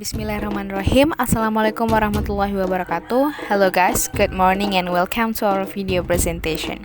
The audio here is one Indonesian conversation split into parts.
Bismillahirrahmanirrahim. Assalamualaikum warahmatullahi wabarakatuh. Hello guys, good morning and welcome to our video presentation.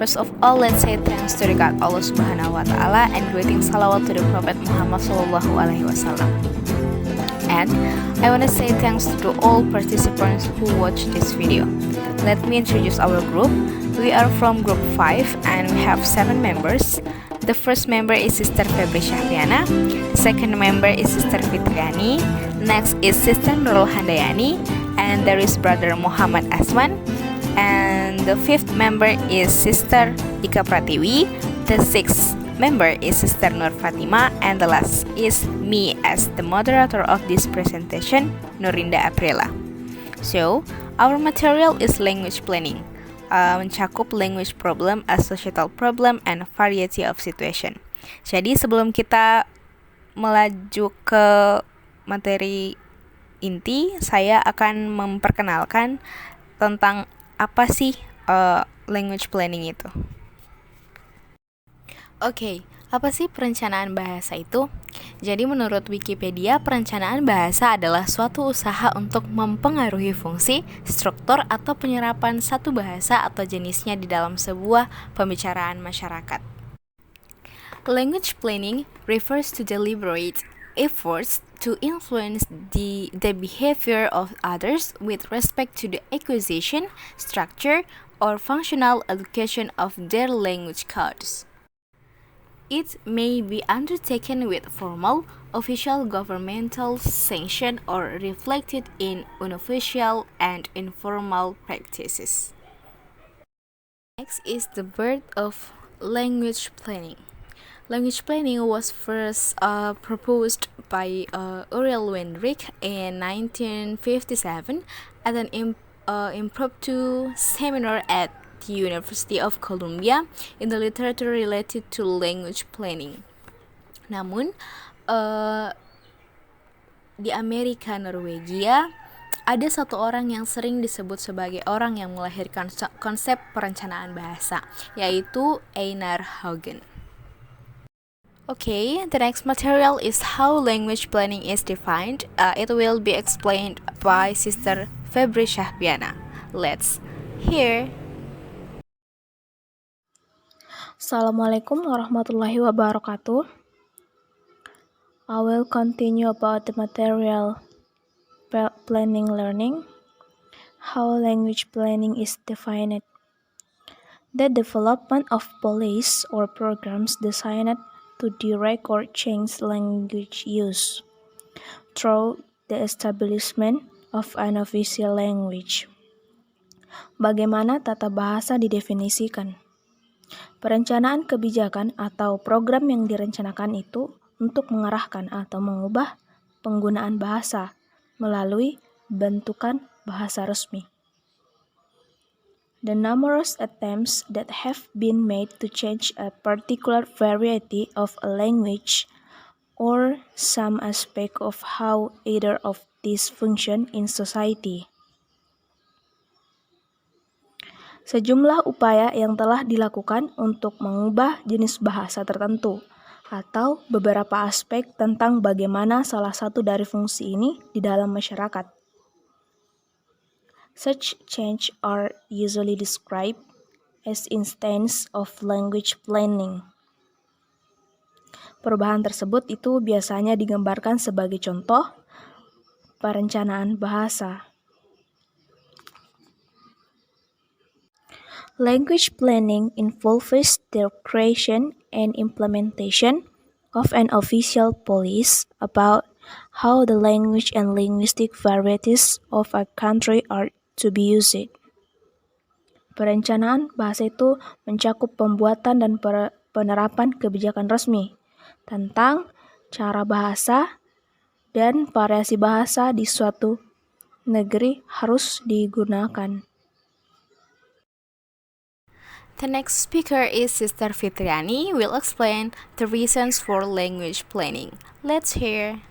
First of all, let's say thanks to the God Allah Subhanahu wa Ta'ala and greetings salawat to the Prophet Muhammad Sallallahu Alaihi Wasallam. And I want to say thanks to all participants who watched this video. Let me introduce our group. We are from group 5 and we have 7 members. The first member is Sister Febri Syahriana. The second member is Sister Fitriani. Next is Sister Nurul Handayani. And there is Brother Muhammad Asman. And the fifth member is Sister Ika Pratiwi. The sixth member is Sister Nur Fatima. And the last is me as the moderator of this presentation, Nurinda Aprila. So, our material is language planning. Mencakup language problem, a societal problem, and variety of situation. Jadi sebelum kita melaju ke materi inti, saya akan memperkenalkan tentang apa sih language planning itu. Oke, apa sih perencanaan bahasa itu? Jadi menurut Wikipedia, perencanaan bahasa adalah suatu usaha untuk mempengaruhi fungsi, struktur, atau penyerapan satu bahasa atau jenisnya di dalam sebuah pembicaraan masyarakat. Language planning refers to deliberate efforts to influence the behavior of others with respect to the acquisition, structure, or functional education of their language codes. It may be undertaken with formal, official governmental sanction or reflected in unofficial and informal practices. Next is the birth of language planning. Language planning was first proposed by Uriel Wendrick in 1957 at an impromptu seminar at the University of Columbia in the literature related to language planning. Namun, di Amerika Norwegia ada satu orang yang sering disebut sebagai orang yang melahirkan konsep perencanaan bahasa, yaitu Einar Haugen. Okay, the next material is how language planning is defined. It will be explained by Sister Febri Syahriana. Let's hear. Assalamualaikum warahmatullahi wabarakatuh. I will continue about the material planning learning, how language planning is defined. The development of policies or programs designed to direct or change language use through the establishment of an official language. Bagaimana tata bahasa didefinisikan? Perencanaan kebijakan atau program yang direncanakan itu untuk mengarahkan atau mengubah penggunaan bahasa melalui bentukan bahasa resmi. The numerous attempts that have been made to change a particular variety of a language or some aspect of how either of these function in society. Sejumlah upaya yang telah dilakukan untuk mengubah jenis bahasa tertentu atau beberapa aspek tentang bagaimana salah satu dari fungsi ini di dalam masyarakat. Such change are usually described as instances of language planning. Perubahan tersebut itu biasanya digambarkan sebagai contoh perencanaan bahasa. Language planning involves the creation and implementation of an official policy about how the language and linguistic varieties of a country are to be used. Perencanaan bahasa itu mencakup pembuatan dan penerapan kebijakan resmi tentang cara bahasa dan variasi bahasa di suatu negeri harus digunakan. The next speaker is Sister Fitriani, who will explain the reasons for language planning. Let's hear.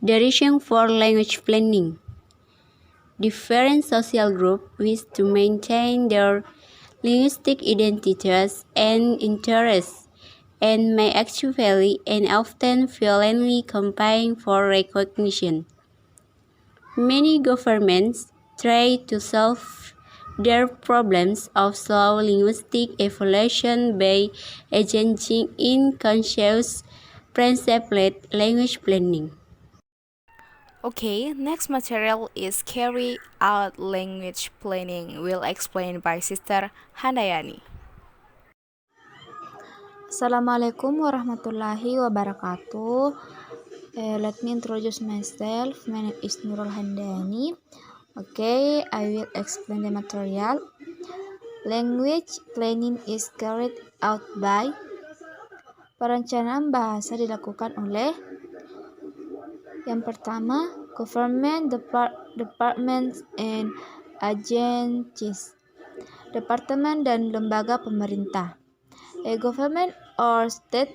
The reason for language planning. Different social groups wish to maintain their linguistic identities and interests and may actually and often violently campaign for recognition. Many governments try to solve their problems of slow linguistic evolution by engaging in conscious principled language planning. Okay, next material is carry out language planning, will explained by Sister Handayani. Assalamualaikum warahmatullahi wabarakatuh. Let me introduce myself. My name is Nurul Handayani. Okay, I will explain the material. Language planning is carried out by perencanaan bahasa dilakukan oleh yang pertama, government departments and agencies, departemen dan lembaga pemerintah. A government or state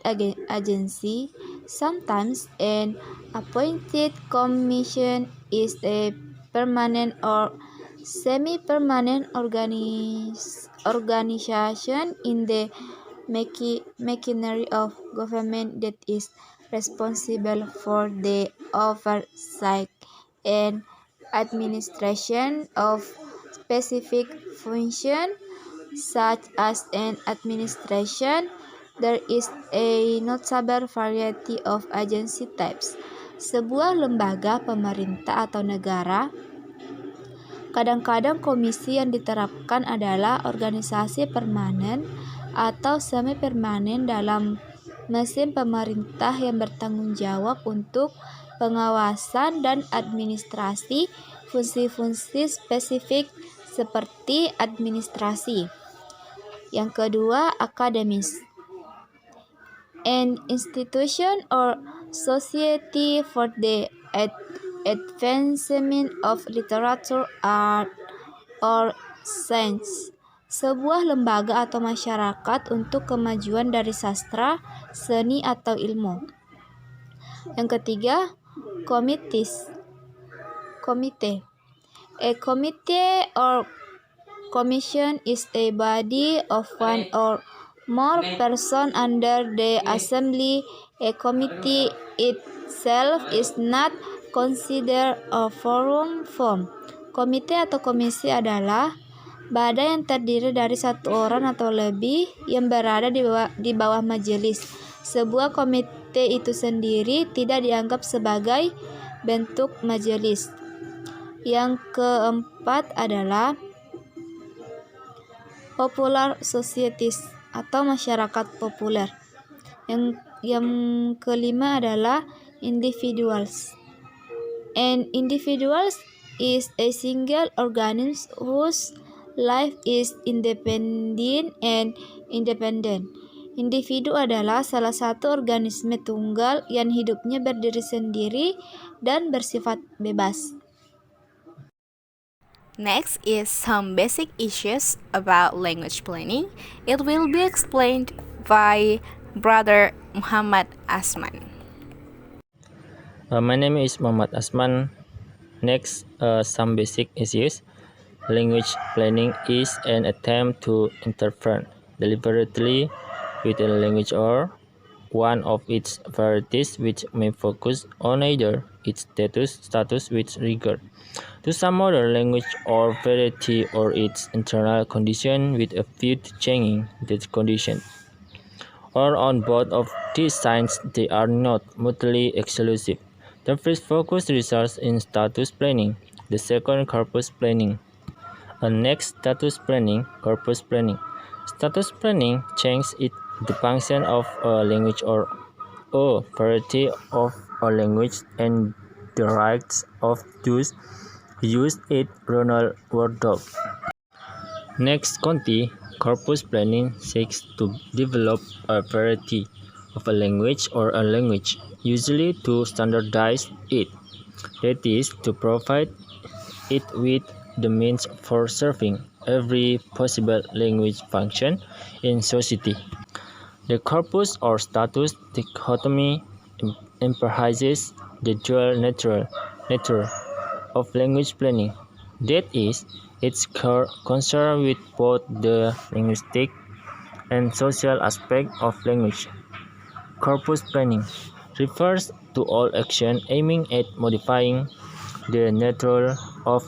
agency, sometimes an appointed commission, is a permanent or semi-permanent organization in the machinery of government that is responsible for the oversight and administration of specific functions such as an administration. There is a notable variety of agency types. Sebuah lembaga pemerintah atau negara, kadang-kadang komisi yang diterapkan adalah organisasi permanen atau semi-permanen dalam mesin pemerintah yang bertanggung jawab untuk pengawasan dan administrasi fungsi-fungsi spesifik seperti administrasi. Yang kedua, akademis. An institution or society for the advancement of literature, art, or science. Sebuah lembaga atau masyarakat untuk kemajuan dari sastra, seni, atau ilmu. Yang ketiga, komite. A committee or commission is a body of one or more persons under the assembly. A committee itself is not considered a forum. Komite atau komisi adalah badan yang terdiri dari satu orang atau lebih yang berada di bawah majelis. Sebuah komite itu sendiri tidak dianggap sebagai bentuk majelis. Yang keempat adalah popular societies atau masyarakat populer. Yang kelima adalah individuals. An individuals is a single organism whose life is independent. Individu adalah salah satu organisme tunggal yang hidupnya berdiri sendiri dan bersifat bebas. Next is some basic issues about language planning. It will be explained by Brother Muhammad Asman. My name is Muhammad Asman. Next, some basic issues. Language planning is an attempt to interfere deliberately with a language or one of its varieties, which may focus on either its status with regard to some other language or variety, or its internal condition with a view to changing that condition, or on both of these signs. They are not mutually exclusive. The first focus results in status planning, the second corpus planning. Next, status planning, corpus planning. Status planning changes the function of a language or a variety of a language and the rights of those who use it. Ronald Wardog. Next, corpus planning seeks to develop a variety of a language or a language, usually to standardize it, that is, to provide it with the means for serving every possible language function in society. The corpus or status dichotomy emphasizes the dual nature of language planning, that is, it's concerned with both the linguistic and social aspect of language. Corpus planning refers to all action aiming at modifying the nature of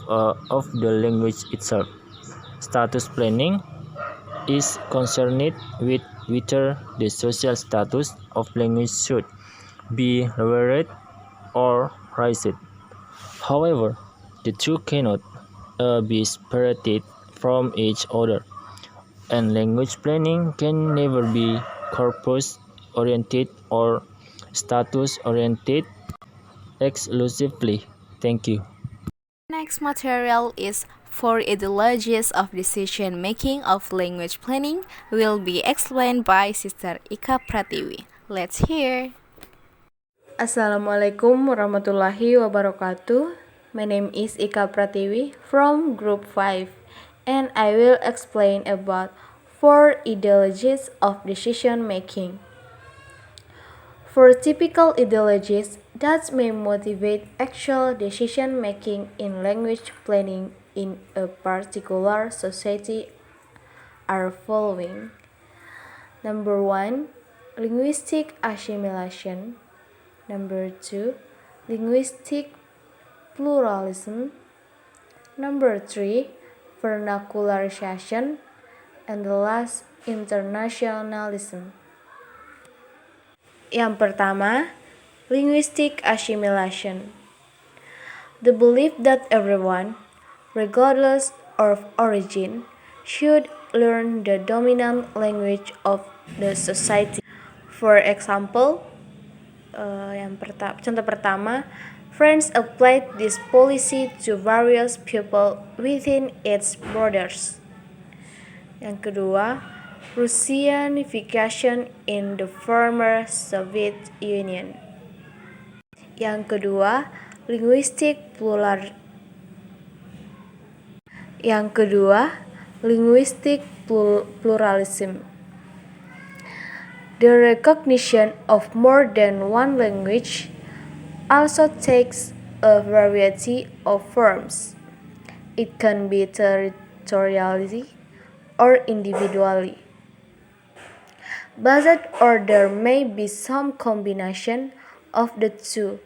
the language itself. Status planning is concerned with whether the social status of language should be lowered or raised. However, the two cannot be separated from each other, and language planning can never be corpus-oriented or status-oriented exclusively. Thank you. Next material is four ideologies of decision making of language planning will be explained by Sister Ika Pratiwi. Let's hear. Assalamualaikum warahmatullahi wabarakatuh. My name is Ika Pratiwi from Group 5, and I will explain about four ideologies of decision making. Four typical ideologies that may motivate actual decision making in language planning in a particular society are following. Number 1, linguistic assimilation. Number 2, linguistic pluralism. Number 3, vernacularization. And the last, internationalism. Yang pertama, linguistic assimilation. The belief that everyone, regardless of origin, should learn the dominant language of the society. For example, contoh pertama, France applied this policy to various people within its borders. Yang kedua, Russianification in the former Soviet Union. Yang kedua, linguistic pluralism. The recognition of more than one language also takes a variety of forms. It can be territorially or individually based, or there may be some combination of the two.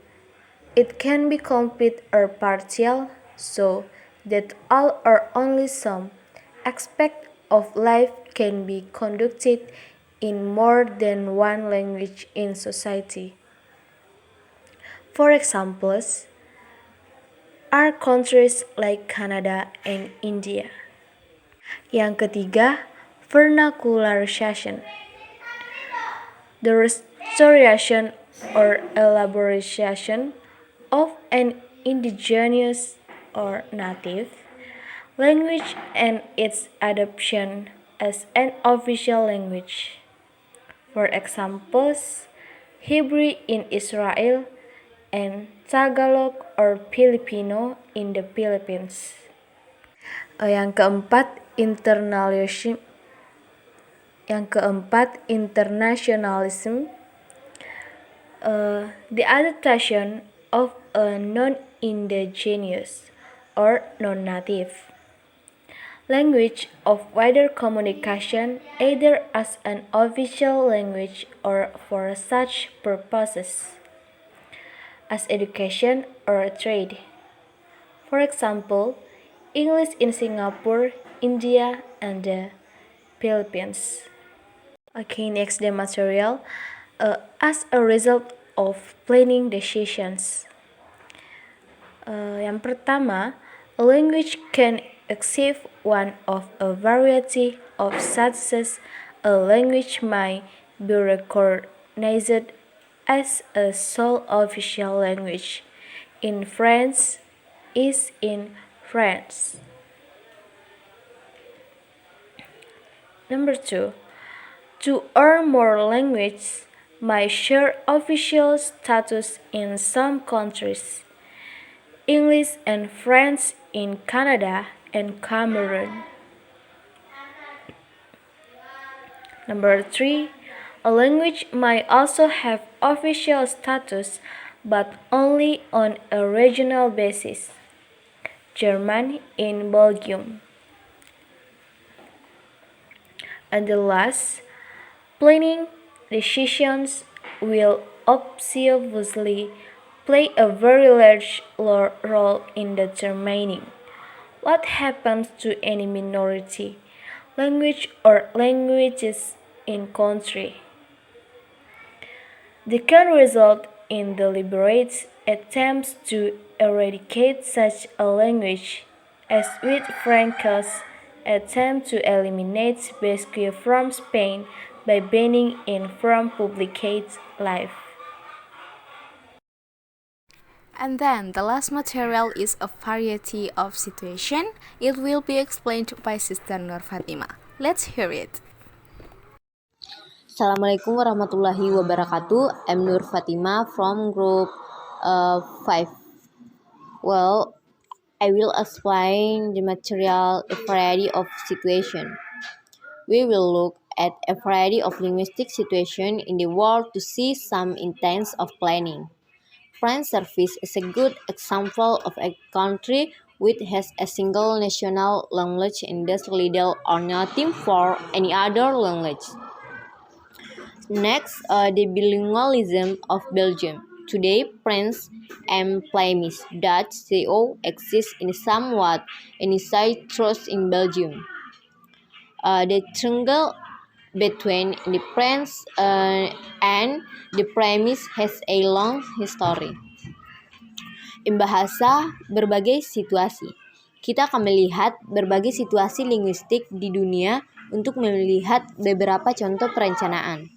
It can be complete or partial, so that all or only some aspect of life can be conducted in more than one language in society. For examples are countries like Canada and India. Yang ketiga, vernacularization. The restoration or elaboration of an indigenous or native language and its adoption as an official language. For examples, Hebrew in Israel and Tagalog or Filipino in the Philippines. Yang keempat, internationalism. The adaptation of a non-indigenous or non-native language of wider communication, either as an official language or for such purposes as education or trade. For example, English in Singapore, India, and the Philippines. Okay, next, the material. As a result of planning decisions. Yang pertama, a language can achieve one of a variety of success. A language may be recognized as a sole official language in France is in France. Number 2, two or more languages may share official status in some countries. English and French in Canada and Cameroon. Number 3, a language may also have official status but only on a regional basis. German in Belgium. And the last, planning decisions will obviously play a very large role in determining what happens to any minority language or languages in country. They can result in deliberate attempts to eradicate such a language, as with Franco's attempt to eliminate Basque from Spain by banning it from public life. And then the last material is a variety of situation. It will be explained by Sister Nur Fatima. Let's hear it. Assalamualaikum warahmatullahi wabarakatuh. I'm Nur Fatima from group 5. Well, I will explain the material a variety of situation. We will look at a variety of linguistic situation in the world to see some intents of planning. French service is a good example of a country which has a single national language and thus little or nothing for any other language. Next, the bilingualism of Belgium. Today, French and Flemish Dutch exist in somewhat initiated trust in Belgium. The triangle between the French and the Flemish has a long history. In bahasa berbagai situasi, kita akan melihat berbagai situasi linguistik di dunia untuk melihat beberapa contoh perencanaan.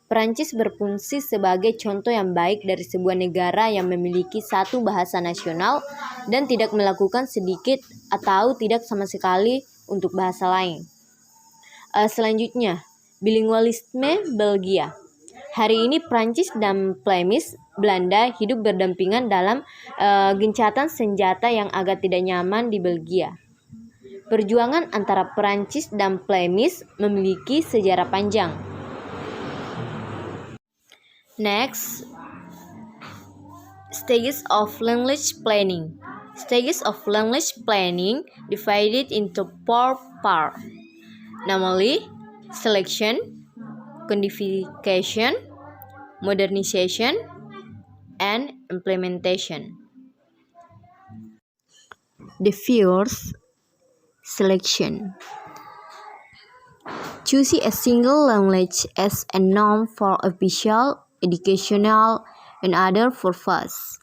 Perancis berfungsi sebagai contoh yang baik dari sebuah negara yang memiliki satu bahasa nasional dan tidak melakukan sedikit atau tidak sama sekali untuk bahasa lain. Selanjutnya, bilingualisme Belgia. Hari ini Prancis dan Flemish Belanda hidup berdampingan dalam gencatan senjata yang agak tidak nyaman di Belgia. Perjuangan antara Prancis dan Flemish memiliki sejarah panjang. Next, stages of language planning. Stages of language planning divided into 4 parts, namely selection, codification, modernization, and implementation. The first, selection. Choosing a single language as a norm for official, educational, and other purposes.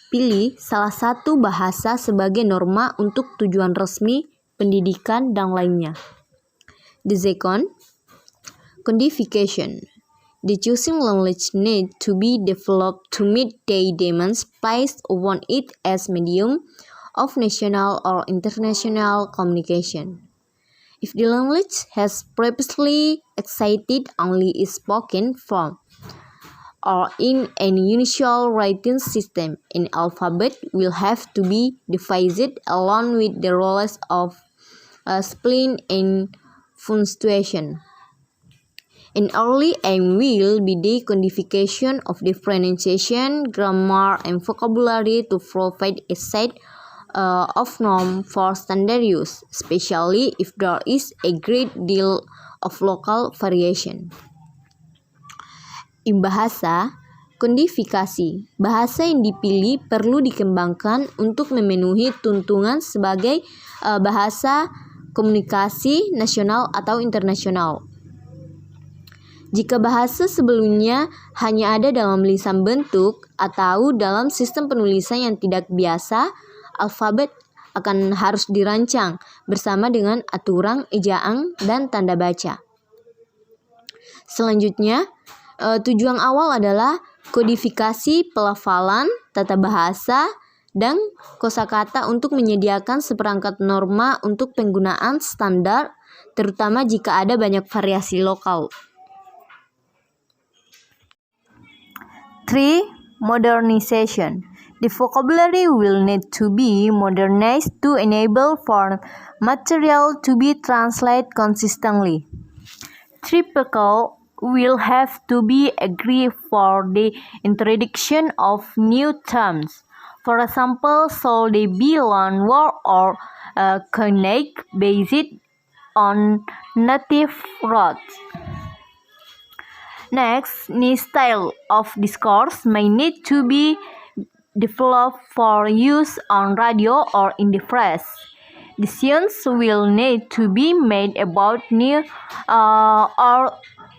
Pilih salah satu bahasa sebagai norma untuk tujuan resmi, pendidikan, dan lainnya. The second, codification. The choosing language need to be developed to meet the demands placed upon it as medium of national or international communication. If the language has previously existed only in spoken form or in an unusual writing system, an alphabet will have to be devised along with the rules of spelling and punctuation. An early aim will be the codification of the pronunciation, grammar, and vocabulary to provide a set of norm for standard use, especially if there is a great deal of local variation. In bahasa, kodifikasi. Bahasa yang dipilih perlu dikembangkan untuk memenuhi tuntutan sebagai bahasa komunikasi nasional atau internasional. Jika bahasa sebelumnya hanya ada dalam lisan bentuk atau dalam sistem penulisan yang tidak biasa, alfabet akan harus dirancang bersama dengan aturan, ejaan, dan tanda baca. Selanjutnya, tujuan awal adalah kodifikasi pelafalan, tata bahasa, dan kosakata untuk menyediakan seperangkat norma untuk penggunaan standar, terutama jika ada banyak variasi lokal. 3. Modernization. The vocabulary will need to be modernized to enable for material to be translated consistently. 3 people will have to be agreed for the introduction of new terms. For example, should they be loan word or connect based on native roots? Next, new style of discourse may need to be developed for use on radio or in the press. Decisions will need to be made about new or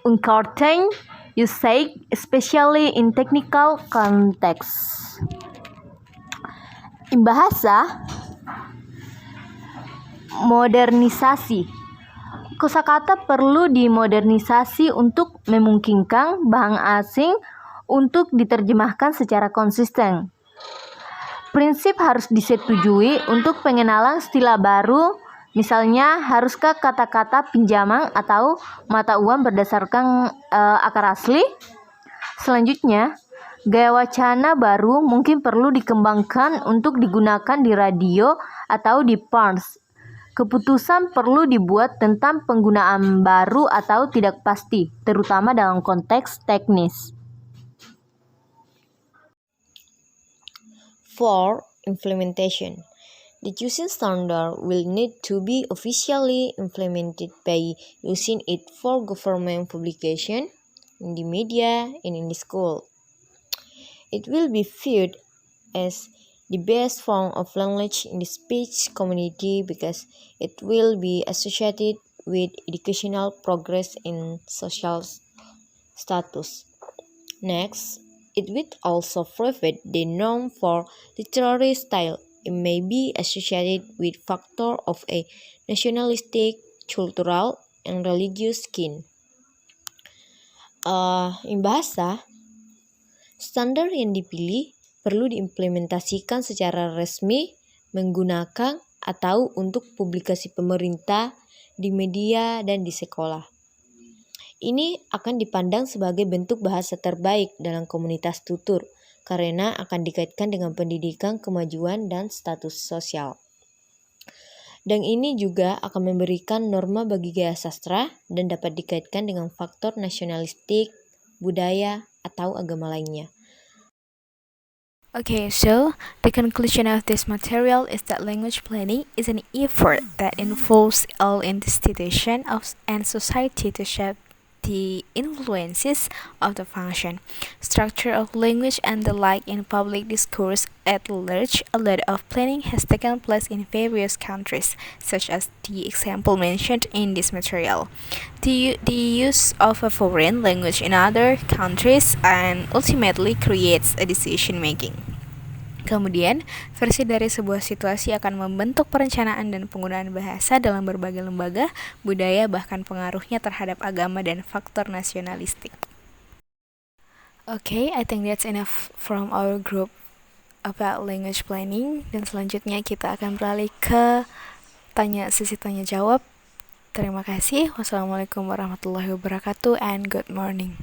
encouraging usage, especially in technical contexts. In bahasa, modernisasi. Kosakata perlu dimodernisasi untuk memungkinkan bahasa asing untuk diterjemahkan secara konsisten. Prinsip harus disetujui untuk pengenalan istilah baru, misalnya haruskah kata-kata pinjaman atau mata uang berdasarkan akar asli? Selanjutnya, gaya wacana baru mungkin perlu dikembangkan untuk digunakan di radio atau di pers. Keputusan perlu dibuat tentang penggunaan baru atau tidak pasti, terutama dalam konteks teknis. 4. Implementation. The chosen standard will need to be officially implemented by using it for government publication, in the media, and in the school. It will be viewed as the best form of language in the speech community because it will be associated with educational progress and social status. Next, it will also provide the norm for literary style. It may be associated with factors of a nationalistic, cultural, and religious skin. In bahasa, standar yang dipilih perlu diimplementasikan secara resmi menggunakan atau untuk publikasi pemerintah, di media, dan di sekolah. Ini akan dipandang sebagai bentuk bahasa terbaik dalam komunitas tutur karena akan dikaitkan dengan pendidikan, kemajuan, dan status sosial. Dan ini juga akan memberikan norma bagi gaya sastra dan dapat dikaitkan dengan faktor nasionalistik, budaya, atau agama lainnya. Okay, so the conclusion of this material is that language planning is an effort that involves all institutions and society to shape the influences of the function, structure of language and the like in public discourse at large. A lot of planning has taken place in various countries, such as the example mentioned in this material. The use of a foreign language in other countries and ultimately creates a decision making. Kemudian, versi dari sebuah situasi akan membentuk perencanaan dan penggunaan bahasa dalam berbagai lembaga, budaya, bahkan pengaruhnya terhadap agama dan faktor nasionalistik. Okay, I think that's enough from our group about language planning. Dan selanjutnya kita akan beralih ke sesi tanya jawab. Terima kasih. Wassalamualaikum warahmatullahi wabarakatuh and good morning.